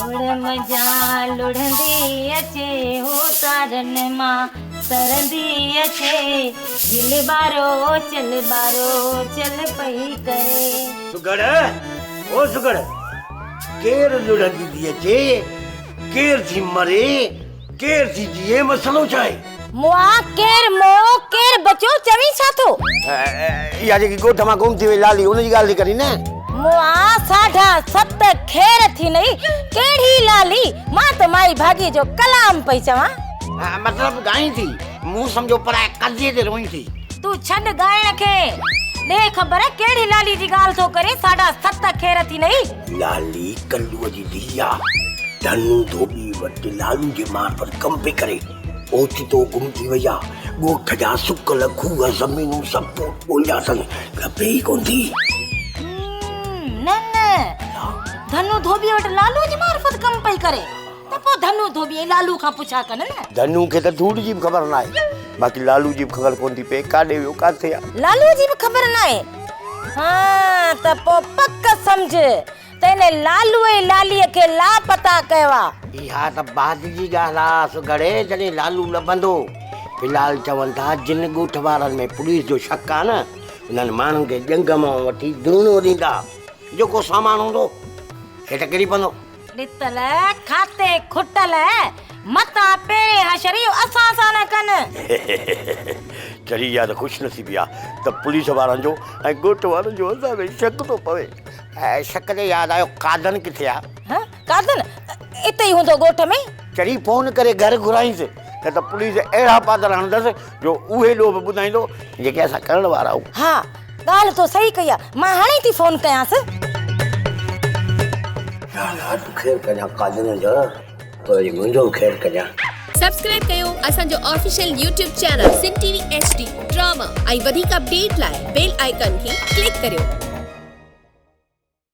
उड़ मजा लुढ़ंदी अचे हो सारन मां तरंदी अचे दिल बारो चल पई करे। सुगड़ ओ सुगड़ केर लुढ़ंदी थी अचे केर थी मरे केर थी जिए मसलो चाहे मुआ केर मो केर बचो चवी छातो या जेकी गोठ मां गुम थी वई लाली उन जी ॻाल्हि थी करी न मुआ 7.5 खेर थी नहीं केड़ी लाली मां तो माई भागी जो कलाम पई चवा मतलब गाई थी मुंह समझो पराए कजे ते रोई थी तू छड गायण खे दे खबर है केड़ी लाली जी गाल तो करे 7.5 खेर थी नहीं लाली कल्लू जी दिया धनु धोबी वट लालू जे मार पर कम पे करे ओचितो गुम थी वया गोठ जा सुकल खूह ज़मीनूं सब बोलिया सन कपे ही कोन थी न धनु धोबी वट लालू जी मार्फत कम पई करे त पो धनु धोबी लालू का पूछा कन न धनु के त धूड़ जी खबर ना है बाकी लालू जी खबर कोन थी पे काडे वियो काथे लालू जी भी खबर ना है हां त पो पक्का समझ तेने लालू ए लाली के लापता कहवा इहा त बाद जी गाला सुगड़े जने लालू लबंदो फिलहाल चवन था जिन गोठ वारन में पुलिस जो शक आ न उन्हनि माण्हुनि खे जंग मां वठी दुणो ॾींदा जेको सामान हूंदो हेठ किरी पवंदो ॾितल खाते खुटल मता पेरे हशरी असां सां न कन चरी या त ख़ुशनसीबी आहे त पुलिस वारनि जो ऐं गोठ वारनि जो असां में शक थो पवे ऐं शक ते यादि आयो कादन किथे आहे हां कादन इते ही हूंदो गोठ में चरी फोन करे घर घुराईंसि त पुलिस अहिड़ा पादर हणंदसि जो उहे ॾोह बि ॿुधाईंदो जेके असां करण वारा आहियूं हाँ ॻाल्हि तो सही कई आहे मां हाणे थी फोन कयांसि यार तू ख़ैर कजां कादन जा तो ये मुंहिंजो ख़ैर कजां सब्सक्राइब कयो असांजो ऑफिशियल यूट्यूब चैनल सिन टीवी HD ड्रामा ऐं वधीक अपडेट लाइ बेल आइकन खे क्लिक करियो।